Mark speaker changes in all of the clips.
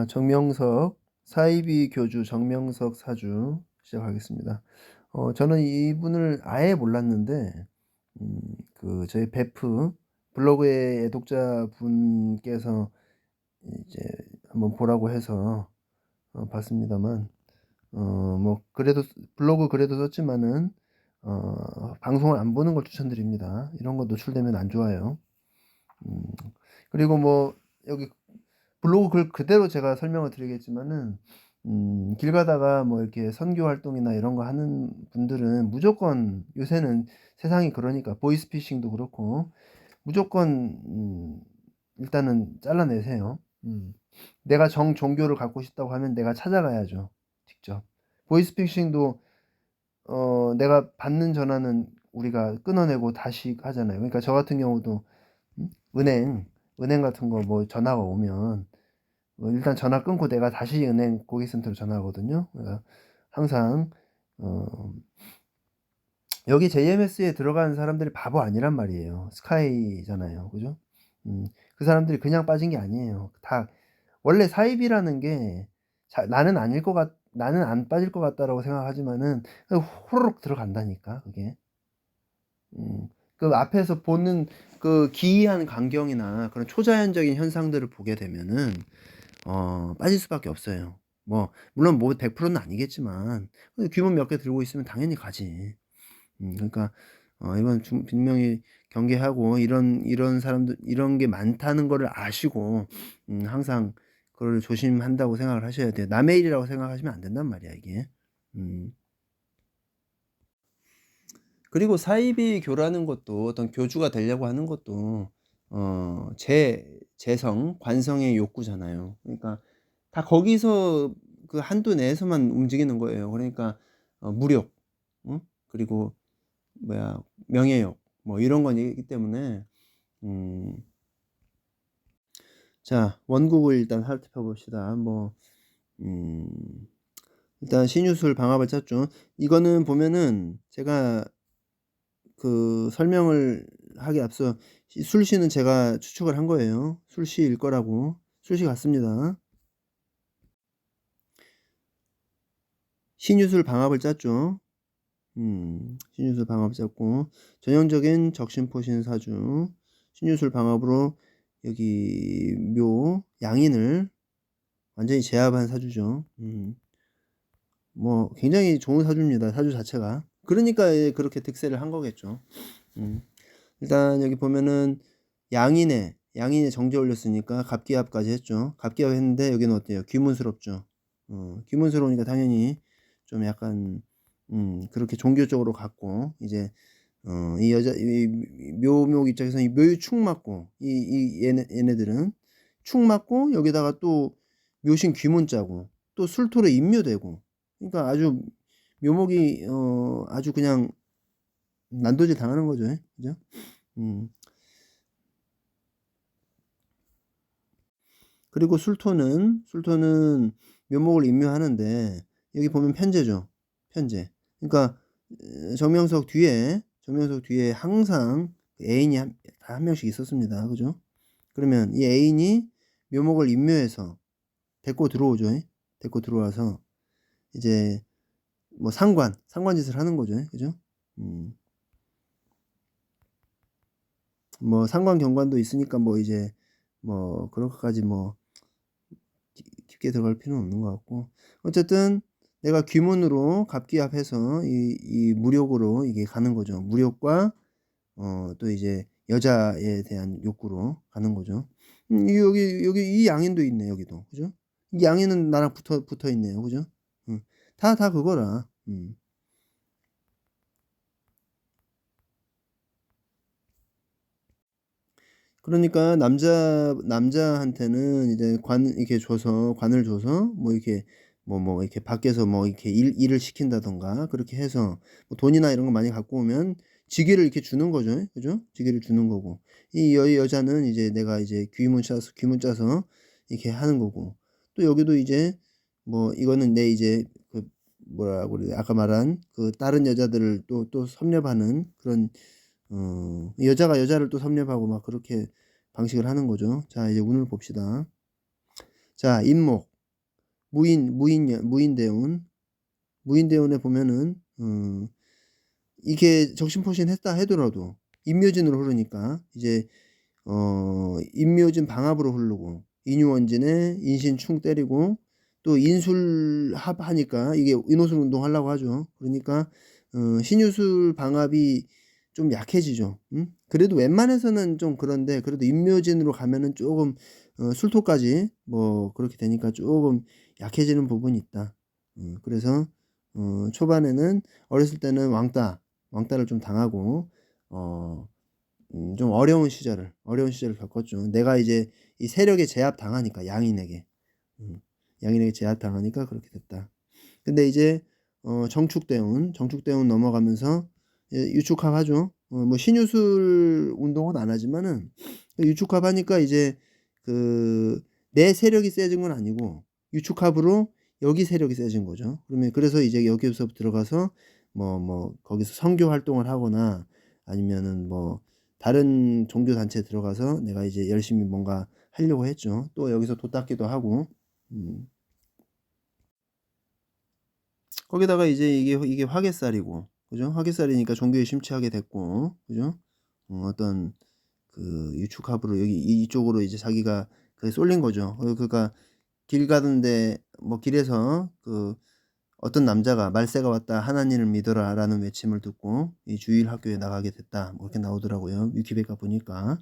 Speaker 1: 정명석, 사이비 교주 정명석 사주 시작하겠습니다. 저는 이분을 아예 몰랐는데, 저희 베프 블로그의 애독자분께서 이제 한번 보라고 해서 봤습니다만, 그래도 블로그 그래도 썼지만은, 방송을 안 보는 걸 추천드립니다. 이런 거 노출되면 안 좋아요. 음, 그리고 여기 블로그 글 그대로 제가 설명을 드리겠지만은, 길 가다가 이렇게 선교 활동이나 이런 거 하는 분들은 무조건, 요새는 세상이 그러니까 보이스피싱도 그렇고 무조건, 일단은 잘라내세요. 내가 종교를 갖고 싶다고 하면 내가 찾아가야죠, 직접. 보이스피싱도 내가 받는 전화는 우리가 끊어내고 다시 하잖아요. 그러니까 저 같은 경우도, 음? 은행 같은 거 전화가 오면 일단 전화 끊고 내가 다시 은행 고객센터로 전화하거든요. 그러니까 항상 어, 여기 JMS에 들어간 사람들이 바보 아니란 말이에요. 스카이잖아요. 그죠? 그 사람들이 그냥 빠진 게 아니에요. 다 원래 사입이라는 게, 나는 안 빠질 것 같다라고 생각하지만은 호로록 들어간다니까, 그게. 그 앞에서 보는 그 기이한 광경이나 그런 초자연적인 현상들을 보게 되면은 빠질 수밖에 없어요. 물론 100%는 아니겠지만, 귀문 몇 개 들고 있으면 당연히 가지. 그러니까, 이건 분명히 경계하고, 이런 사람들, 이런 게 많다는 거를 아시고, 항상 그걸 조심한다고 생각을 하셔야 돼요. 남의 일이라고 생각하시면 안 된단 말이야, 이게. 음. 그리고 사이비 교라는 것도, 어떤 교주가 되려고 하는 것도, 재성, 관성의 욕구잖아요. 그러니까 다 거기서 그 한도 내에서만 움직이는 거예요. 그러니까 무력, 응? 그리고 명예욕, 이런 거이기 때문에, 음, 자, 원국을 일단 살펴봅시다. 음, 일단 신유술 방합을 찾죠. 이거는 보면은 제가 그 설명을 하기 앞서 술시는 제가 추측을 한 거예요. 술시일 거라고. 술시 같습니다. 신유술 방합을 짰죠. 신유술 방합을 짰고, 전형적인 적신포신 사주, 신유술 방합으로 여기 양인을 완전히 제압한 사주죠. 굉장히 좋은 사주입니다. 사주 자체가. 그러니까 그렇게 득세를 한 거겠죠. 음. 일단 여기 보면은 양인에 정제 올렸으니까 갑기합까지 했죠. 갑기합 했는데 여기는 어때요? 귀문스럽죠. 귀문스러우니까 당연히 좀 약간 그렇게 종교적으로 갔고, 이제 이 여자, 이 묘목 입장에서는 이 묘유 축 맞고, 얘네들은 축 맞고, 여기다가 또 묘신 귀문자고, 또 술토로 인묘되고, 그러니까 아주 묘목이 아주 그냥 난도질 당하는 거죠. 그죠? 음. 그리고 술토는 묘목을 인묘하는데, 여기 보면 편제죠. 편제. 그러니까 정명석 뒤에 항상 애인이 한 명씩 있었습니다. 그죠? 그러면 이 애인이 묘목을 인묘해서 데리고 들어오죠. 데리고 들어와서 이제 상관짓을 하는 거죠. 그죠? 음, 상관 경관도 있으니까 이제 그렇게까지 깊게 들어갈 필요는 없는 것 같고, 어쨌든 내가 귀문으로 갑기합해서 이 무력으로 이게 가는 거죠. 무력과 또 이제 여자에 대한 욕구로 가는 거죠. 여기 이 양인도 있네. 여기도 그죠? 이 양인은 나랑 붙어 있네요. 그죠? 다 그거라. 그러니까 남자한테는 이제 관을 줘서 이렇게 밖에서 이렇게 일을 시킨다던가 그렇게 해서 돈이나 이런 거 많이 갖고 오면 지게를 이렇게 주는 거죠. 그죠? 지게를 주는 거고. 이 여자는 이제 내가 이제 귀문 짜서 이렇게 하는 거고. 또 여기도 이제 이거는 내 이제 그 뭐라고 그래, 아까 말한 그 다른 여자들을 또 섭렵하는 그런, 여자가 여자를 또 섭렵하고 막 그렇게 방식을 하는 거죠. 자, 이제 운을 봅시다. 자, 인목, 무인대운. 무인대운에 보면은 이게 적신포신했다 하더라도 인묘진으로 흐르니까 이제 인묘진 방합으로 흐르고 인유원진에 인신충 때리고 또 인술합 하니까 이게 인호술 운동 하려고 하죠. 그러니까 신유술 방합이 좀 약해지죠. 그래도 웬만해서는 좀 그런데 그래도 인묘진으로 가면은 조금 술토까지 뭐 그렇게 되니까 조금 약해지는 부분이 있다. 그래서 초반에는 어렸을 때는 왕따를 좀 당하고 좀 어려운 시절을 겪었죠. 내가 이제 이 세력에 제압 당하니까 양인에게 제압 당하니까 그렇게 됐다. 근데 이제 정축대운 넘어가면서 유축합 하죠. 뭐 신유술 운동은 안 하지만은 유축합 하니까 이제 그 내 세력이 세진 건 아니고 유축합으로 여기 세력이 세진 거죠. 그래서 이제 여기서 들어가서 뭐 거기서 선교 활동을 하거나 아니면은 뭐 다른 종교 단체에 들어가서 내가 이제 열심히 뭔가 하려고 했죠. 또 여기서 도 닦기도 하고. 거기다가 이제 이게 화개살이고, 그죠? 화개살이니까 종교에 심취하게 됐고, 그죠? 어떤 그 유축합으로 여기 이쪽으로 이제 자기가 쏠린 거죠. 그러니까 길 가는데 뭐 길에서 그 어떤 남자가 말세가 왔다 하나님을 믿어라 라는 외침을 듣고 이 주일 학교에 나가게 됐다 뭐 이렇게 나오더라고요. 위키백과 보니까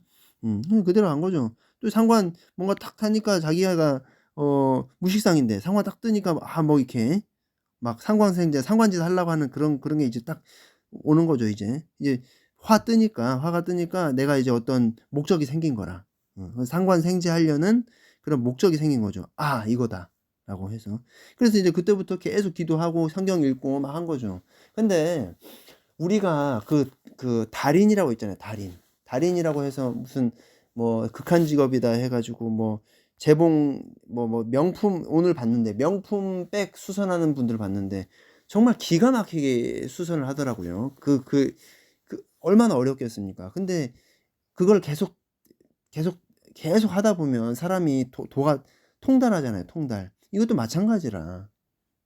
Speaker 1: 그대로 한 거죠. 또 상관 뭔가 탁 타니까 자기가 무식상인데 상관 딱 뜨니까 뭐 이렇게 막 상관짓 하려고 하는 그런 게 이제 딱 오는 거죠. 이제 화가 뜨니까 내가 이제 어떤 목적이 생긴 거라. 상관생제하려는 그런 목적이 생긴 거죠. 아, 이거다라고 해서. 그래서 이제 그때부터 계속 기도하고 성경 읽고 막 한 거죠. 근데 우리가 그 달인이라고 있잖아요. 달인이라고 해서 무슨 뭐 극한 직업이다 해가지고 뭐 재봉 뭐 명품 오늘 봤는데 명품백 수선하는 분들 봤는데 정말 기가 막히게 수선을 하더라고요. 그 얼마나 어렵겠습니까? 근데 그걸 계속 하다 보면 사람이 도가 통달하잖아요. 통달. 이것도 마찬가지라.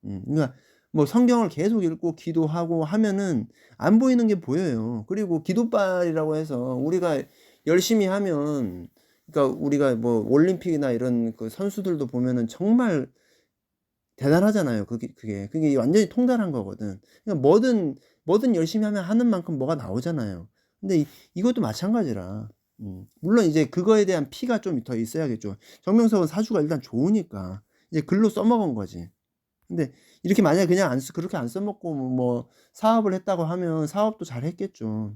Speaker 1: 그러니까 뭐 성경을 계속 읽고 기도하고 하면은 안 보이는 게 보여요. 그리고 기도빨이라고 해서 우리가 열심히 하면 그러니까 우리가 뭐 올림픽이나 이런 그 선수들도 보면은 정말 대단하잖아요. 그게 완전히 통달한 거거든. 그러니까 뭐든 열심히 하는 만큼 뭐가 나오잖아요. 근데 이것도 마찬가지라. 물론 이제 그거에 대한 피가 좀 더 있어야겠죠. 정명석은 사주가 일단 좋으니까 이제 글로 써먹은 거지. 근데 이렇게 만약에 그냥 그렇게 안 써먹고 뭐 사업을 했다고 하면 사업도 잘 했겠죠.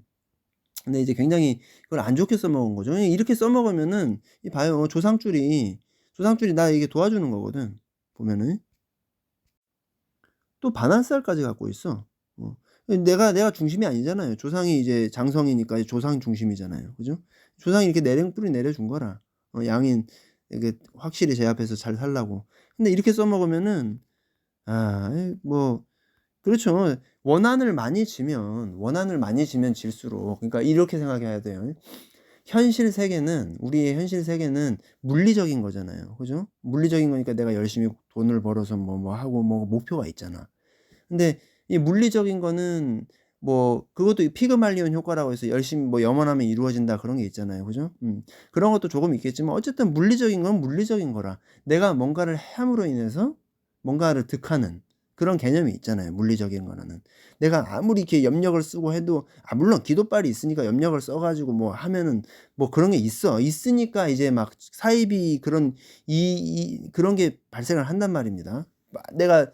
Speaker 1: 근데 이제 굉장히 그걸 안 좋게 써먹은 거죠. 이렇게 써먹으면은 봐요. 조상줄이 나 이게 도와주는 거거든. 보면은 또 반환살까지 갖고 있어. 내가 중심이 아니잖아요. 조상이 이제 장성이니까 조상 중심이잖아요. 그죠? 조상이 이렇게 뿌리 내려준 거라. 양인 이게 확실히 제압해서 잘 살라고. 근데 이렇게 써먹으면은 뭐 그렇죠. 원한을 많이 지면 질수록 그러니까 이렇게 생각해야 돼요. 우리의 현실 세계는 물리적인 거잖아요. 그죠? 물리적인 거니까 내가 열심히 돈을 벌어서 뭐 하고 뭐 목표가 있잖아. 근데 이 물리적인 거는 뭐 그것도 피그말리온 효과라고 해서 열심히 뭐 염원하면 이루어진다 그런 게 있잖아요. 그죠? 그런 것도 조금 있겠지만 어쨌든 물리적인 건 물리적인 거라. 내가 뭔가를 함으로 인해서 뭔가를 득하는 그런 개념이 있잖아요. 물리적인 거는. 내가 아무리 이렇게 염력을 쓰고 해도 물론 기도빨이 있으니까 염력을 써 가지고 뭐 하면은 뭐 그런 게 있으니까 이제 막 사이비 그런 그런 게 발생을 한단 말입니다. 내가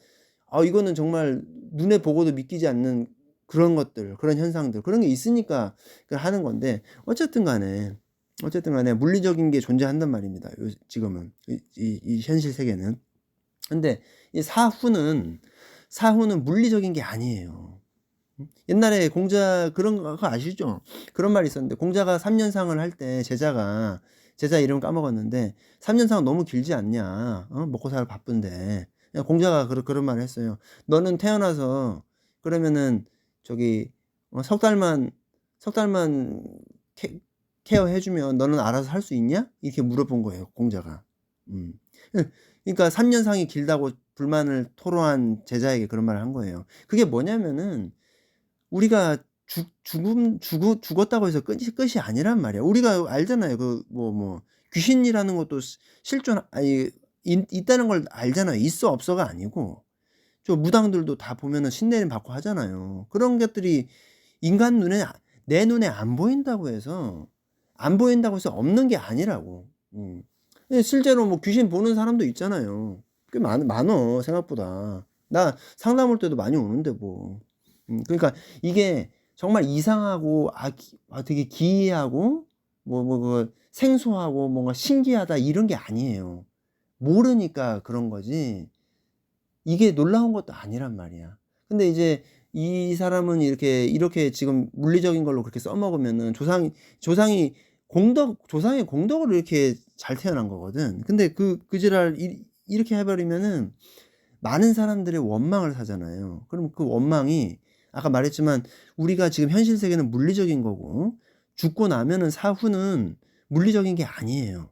Speaker 1: 이거는 정말 눈에 보고도 믿기지 않는 그런 것들, 그런 현상들, 그런 게 있으니까 하는 건데, 어쨌든 간에 물리적인 게 존재한단 말입니다. 지금은. 이 현실 세계는. 근데 이 사후는 물리적인 게 아니에요. 옛날에 공자 그런 거 아시죠? 그런 말이 있었는데, 공자가 3년상을 할 때 제자 이름 까먹었는데, 3년상은 너무 길지 않냐? 먹고 살 바쁜데. 공자가 그런 말을 했어요. 너는 태어나서 그러면은 저기 석 달만 케어해주면 너는 알아서 할 수 있냐? 이렇게 물어본 거예요, 공자가. 음. 그러니까 3 년상이 길다고 불만을 토로한 제자에게 그런 말을 한 거예요. 그게 뭐냐면은 우리가 죽었다고 해서 끝이 아니란 말이야. 우리가 알잖아요. 귀신이라는 것도 실존 아니 있다는 걸 알잖아요. 있어 없어가 아니고. 저 무당들도 다 보면은 신내림 받고 하잖아요. 그런 것들이 인간 눈에 내 눈에 안 보인다고 해서 없는 게 아니라고. 실제로 뭐 귀신 보는 사람도 있잖아요. 꽤 많어 생각보다. 나 상담 올 때도 많이 오는데 뭐. 그러니까 이게 정말 이상하고 되게 기이하고 생소하고 뭔가 신기하다 이런 게 아니에요. 모르니까 그런 거지. 이게 놀라운 것도 아니란 말이야. 근데 이제 이 사람은 이렇게 지금 물리적인 걸로 그렇게 써먹으면은 조상의 공덕으로 이렇게 잘 태어난 거거든. 근데 그 지랄 이렇게 해버리면은 많은 사람들의 원망을 사잖아요. 그럼 그 원망이 아까 말했지만 우리가 지금 현실 세계는 물리적인 거고 죽고 나면은 사후는 물리적인 게 아니에요.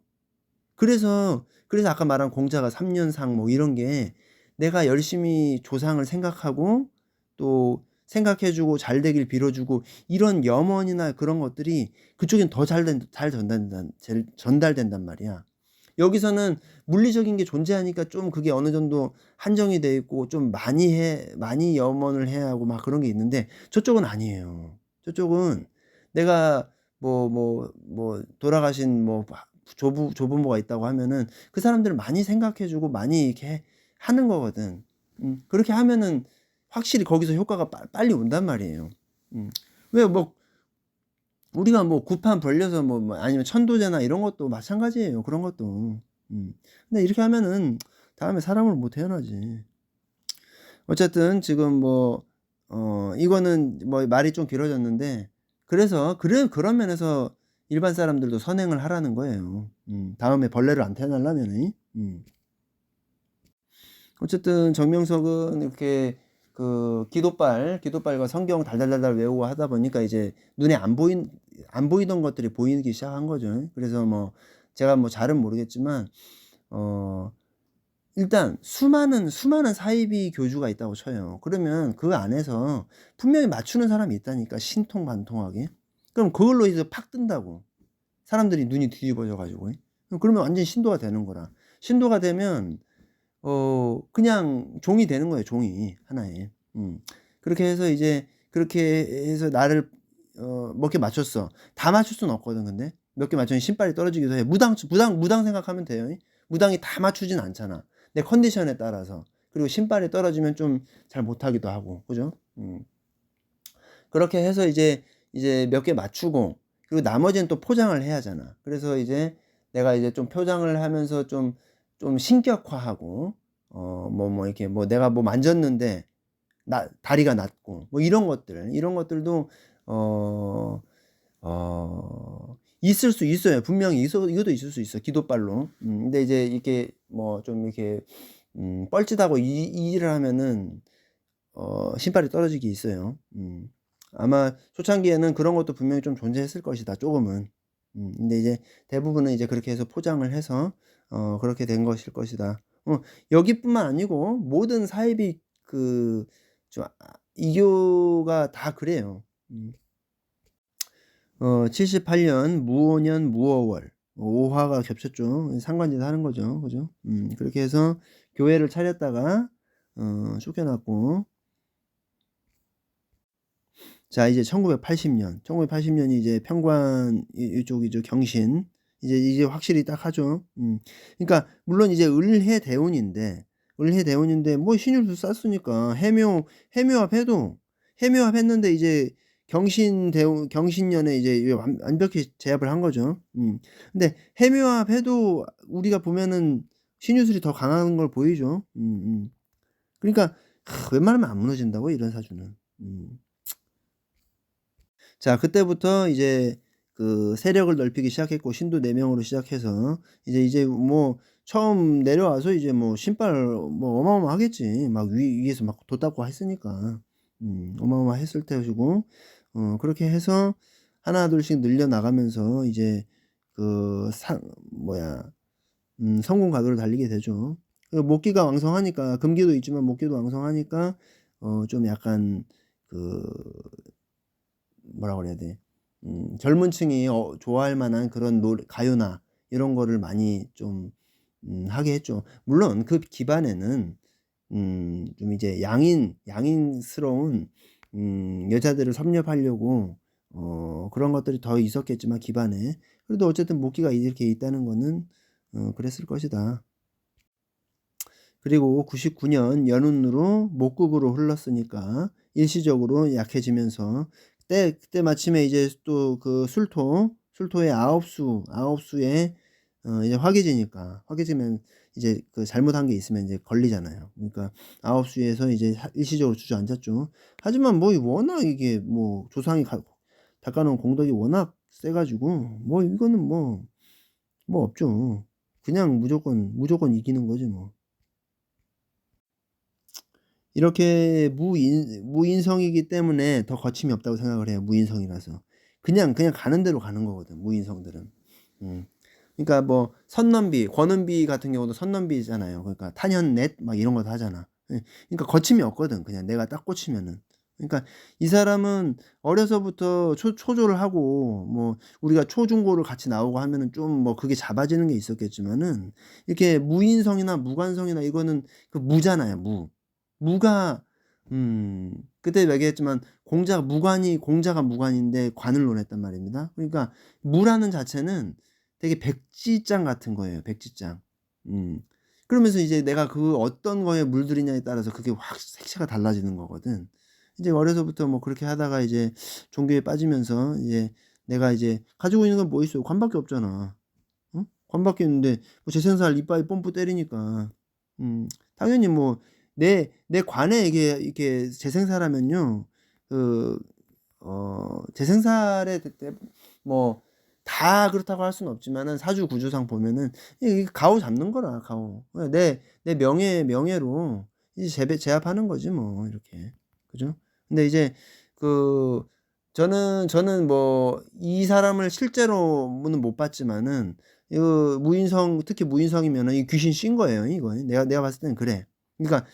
Speaker 1: 그래서 아까 말한 공자가 3년상 뭐 이런 게 내가 열심히 조상을 생각하고 또 생각해 주고 잘 되길 빌어 주고 이런 염원이나 그런 것들이 그쪽엔 더 잘 전달된단 말이야. 여기서는 물리적인 게 존재하니까 좀 그게 어느 정도 한정이 돼 있고 좀 많이 염원을 해야 하고 막 그런 게 있는데 저쪽은 아니에요. 저쪽은 내가 돌아가신 조부모가 있다고 하면은 그 사람들을 많이 생각해 주고 많이 이렇게 하는 거거든. 그렇게 하면은 확실히 거기서 효과가 빨리 온단 말이에요. 왜 우리가 구판 벌려서 아니면 천도제나 이런 것도 마찬가지예요. 그런 것도. 근데 이렇게 하면은 다음에 사람을 못 태어나지. 어쨌든 지금 이거는 말이 좀 길어졌는데 그런 면에서 일반 사람들도 선행을 하라는 거예요. 다음에 벌레를 안 태어나려면은. 어쨌든 정명석은 이렇게 기도빨과 성경 달달달달 외우고 하다 보니까 이제 눈에 안 보이던 것들이 보이기 시작한 거죠. 그래서 제가 잘은 모르겠지만 일단 수많은 사이비 교주가 있다고 쳐요. 그러면 그 안에서 분명히 맞추는 사람이 있다니까, 신통반통하게. 그럼 그걸로 이제 팍 뜬다고. 사람들이 눈이 뒤집어져 가지고. 그러면 완전히 신도가 되는 거라. 신도가 되면 그냥 종이 되는 거예요, 종이 하나에. 그렇게 해서 이제 그렇게 해서 나를 몇 개 맞췄어. 다 맞출 수는 없거든. 근데 몇 개 맞추면 신발이 떨어지기도 해. 무당 생각하면 돼요. 무당이 다 맞추진 않잖아. 내 컨디션에 따라서. 그리고 신발이 떨어지면 좀 잘 못하기도 하고, 그죠? 그렇게 해서 이제 몇 개 맞추고, 그리고 나머지는 또 포장을 해야 하잖아. 그래서 이제 내가 이제 좀 포장을 하면서 좀 신격화하고, 이렇게 내가 만졌는데, 다리가 낮고, 이런 것들도, 어, 있을 수 있어요. 분명히 이것도 있을 수 있어. 기도빨로. 근데 이제 이렇게 좀 이렇게, 뻘짓하고 이 일을 하면은, 신발이 떨어지기 있어요. 아마 초창기에는 그런 것도 분명히 좀 존재했을 것이다. 조금은. 근데 이제 대부분은 이제 그렇게 해서 포장을 해서, 그렇게 된 것일 것이다. 여기뿐만 아니고 모든 사이비 이교가 다 그래요. 78년 무오년 무오월 5화가 겹쳤죠. 상관짓을 하는 거죠. 그죠? 그렇게 해서 교회를 차렸다가 쫓겨났고, 자, 이제 1980년이 이제 평관 이쪽이죠. 경신. 이제 확실히 딱 하죠. 그러니까 물론 이제 을해대운인데 신율도 쌌으니까 해묘합했는데 이제 경신년에 이제 완벽히 제압을 한 거죠. 근데 해묘합해도 우리가 보면은 신유술이 더 강한 걸 보이죠. 그러니까 웬만하면 안 무너진다고 이런 사주는. 자, 그때부터 이제 세력을 넓히기 시작했고, 신도 4명으로 시작해서 이제 처음 내려와서 이제 신발 어마어마하겠지. 막 위에서 막 도 닦고 했으니까. 어마어마했을 때시고, 그렇게 해서 하나 둘씩 늘려 나가면서 이제 성공 가도를 달리게 되죠. 목기가 왕성하니까 금기도 있지만 목기도 왕성하니까 좀 약간 그 뭐라 그래야 돼? 젊은 층이 좋아할 만한 그런 노래 가요나 이런 거를 많이 좀 하게 했죠. 물론 그 기반에는 좀 이제 양인스러운 여자들을 섭렵하려고 그런 것들이 더 있었겠지만 기반에. 그래도 어쨌든 목기가 이렇게 있다는 거는 그랬을 것이다. 그리고 99년 연운으로 목국으로 흘렀으니까 일시적으로 약해지면서 그때 마침에 이제 또 그 술토의 아홉수에 이제 화개지면 이제 그 잘못한 게 있으면 이제 걸리잖아요. 그러니까 아홉수에서 이제 일시적으로 주저앉았죠. 하지만 뭐 워낙 이게 뭐 조상이 닦아놓은 공덕이 워낙 세가지고 뭐 이거는 뭐 없죠. 그냥 무조건 이기는 거지 뭐. 이렇게 무인성이기 때문에 더 거침이 없다고 생각을 해요. 무인성이라서. 그냥 가는 대로 가는 거거든. 무인성들은. 음. 그러니까 뭐 선넘비, 권은비 같은 경우도 선넘비잖아요. 그러니까 탄현넷 막 이런 거 다 하잖아. 예. 그러니까 거침이 없거든. 그냥 내가 딱 꽂히면은. 그러니까 이 사람은 어려서부터 초조를 하고 뭐 우리가 초중고를 같이 나오고 하면은 좀 뭐 그게 잡아지는 게 있었겠지만은 이렇게 무인성이나 무관성이나 이거는 그 무잖아요. 무가 그때 얘기했지만 공자가 무관인데 관을 논했단 말입니다. 그러니까 무라는 자체는 되게 백지장 같은 거예요. 백지장. 그러면서 이제 내가 그 어떤 거에 물들이냐에 따라서 그게 확 색채가 달라지는 거거든. 이제 어려서부터 뭐 그렇게 하다가 이제 종교에 빠지면서 이제 내가 이제 가지고 있는 건 뭐 있어요? 관밖에 없잖아. 어? 관밖에 있는데 뭐 재생살 이빨 뽐뿌 때리니까 당연히 뭐 내 관에 이게 이렇게 재생살하면요. 그 재생살에 뭐 다 그렇다고 할 수는 없지만은 사주 구조상 보면은 이 가오 잡는 거라 가오. 내 명예로 이제 제압하는 거지 뭐 이렇게. 그죠? 근데 이제 그 저는 뭐 이 사람을 실제로는 못 봤지만은 이 특히 무인성이면은 이 귀신 씬 거예요, 이거. 내가 봤을 때는 그래. 그러니까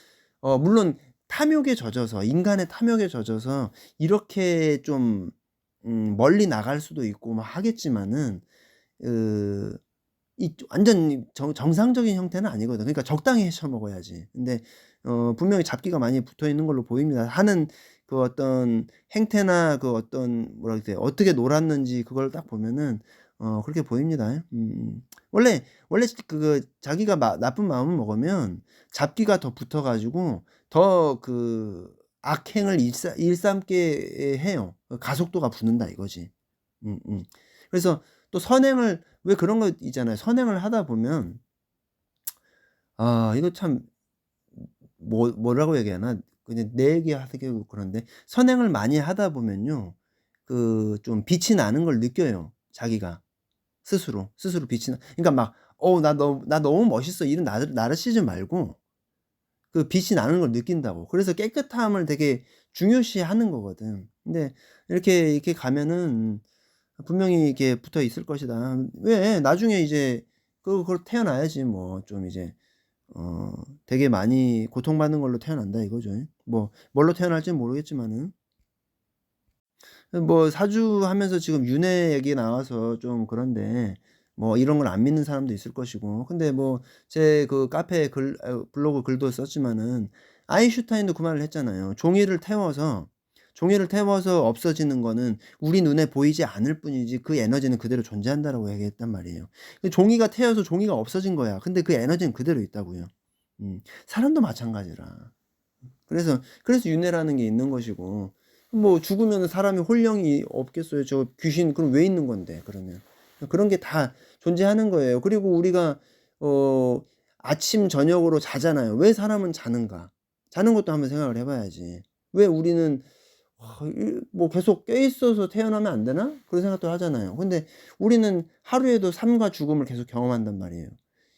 Speaker 1: 물론 탐욕에 젖어서 인간의 탐욕에 젖어서 이렇게 좀 멀리 나갈 수도 있고 막 하겠지만은 그 이 완전 정상적인 형태는 아니거든. 그러니까 적당히 해쳐 먹어야지. 근데 분명히 잡기가 많이 붙어 있는 걸로 보입니다. 하는 그 어떤 행태나 그 어떤 뭐라 그래 어떻게 놀았는지 그걸 딱 보면은 그렇게 보입니다. 원래 그 자기가 나쁜 마음을 먹으면 잡기가 더 붙어 가지고 더 그 악행을 일삼게 해요. 가속도가 붙는다 이거지. 음음. 그래서 또 선행을 왜 그런 거 있잖아요. 선행을 하다 보면 이거 참 뭐라고 얘기하나? 그냥 내 얘기하기도 그런데 선행을 많이 하다 보면요. 그 좀 빛이 나는 걸 느껴요, 자기가. 스스로 빛이 그러니까 막 나 너무 멋있어." 이런 나르시즘 말고 그 빛이 나는 걸 느낀다고. 그래서 깨끗함을 되게 중요시하는 거거든. 근데 이렇게 가면은 분명히 이렇게 붙어 있을 것이다. 왜 나중에 이제 그걸 태어나야지 뭐 좀 이제 어 되게 많이 고통받는 걸로 태어난다 이거죠. 뭐 뭘로 태어날지는 모르겠지만은. 뭐 사주하면서 지금 윤회 얘기 나와서 좀 그런데 뭐 이런 걸 안 믿는 사람도 있을 것이고 근데 뭐 제 그 카페 블로그 글도 썼지만은 아인슈타인도 그 말을 했잖아요. 종이를 태워서 없어지는 거는 우리 눈에 보이지 않을 뿐이지 그 에너지는 그대로 존재한다라고 얘기했단 말이에요. 종이가 태워서 종이가 없어진 거야. 근데 그 에너지는 그대로 있다고요. 사람도 마찬가지라. 그래서 윤회라는 게 있는 것이고 뭐 죽으면은 사람이 혼령이 없겠어요. 저 귀신 그럼 왜 있는 건데 그러면. 그런 게 다 존재하는 거예요. 그리고 우리가 어 아침 저녁으로 자잖아요. 왜 사람은 자는가? 자는 것도 한번 생각을 해 봐야지. 왜 우리는 뭐 계속 껴 있어서 태어나면 안 되나? 그런 생각도 하잖아요. 근데 우리는 하루에도 삶과 죽음을 계속 경험한단 말이에요.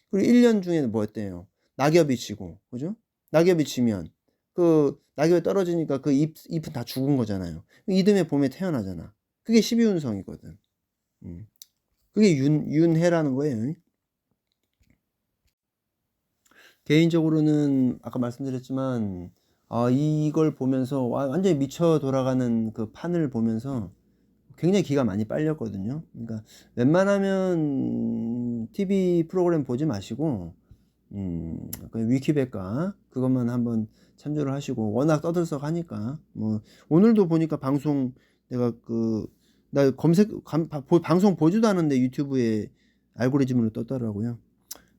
Speaker 1: 그리고 1년 중에는 뭐 어때요? 낙엽이 지고 그죠? 낙엽이 지면 그 낙엽이 떨어지니까 그 잎은 다 죽은 거잖아요. 이듬해 봄에 태어나잖아. 그게 12운성이거든. 음. 그게 윤해라는 거예요. 개인적으로는 아까 말씀드렸지만 이걸 보면서 완전히 미쳐 돌아가는 그 판을 보면서 굉장히 기가 많이 빨렸거든요. 그러니까 웬만하면 TV 프로그램 보지 마시고 그 위키백과 그것만 한번 참조를 하시고, 워낙 떠들썩하니까. 뭐 오늘도 보니까 방송 내가 나 방송 보지도 않았는데 유튜브에 알고리즘으로 떴더라고요.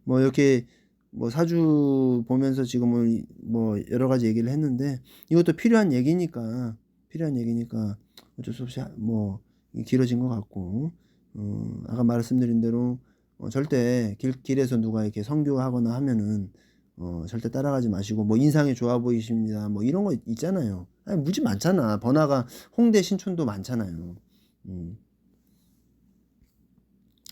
Speaker 1: 뭐 이렇게 뭐 사주 보면서 지금은 뭐 여러 가지 얘기를 했는데, 이것도 필요한 얘기니까 어쩔 수 없이 뭐 길어진 것 같고, 아까 말씀드린 대로 절대 길에서 누가 이렇게 선교하거나 하면은 절대 따라가지 마시고, 뭐 인상이 좋아 보이십니다 뭐 이런 거 있잖아요. 아니, 무지 많잖아. 번화가 홍대 신촌도 많잖아요. 음.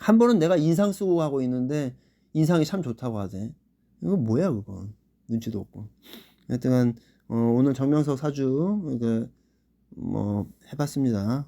Speaker 1: 한 번은 내가 인상 쓰고 가고 있는데 인상이 참 좋다고 하대. 이거 뭐야 그건. 눈치도 없고. 하여튼간 오늘 정명석 사주 뭐 해봤습니다.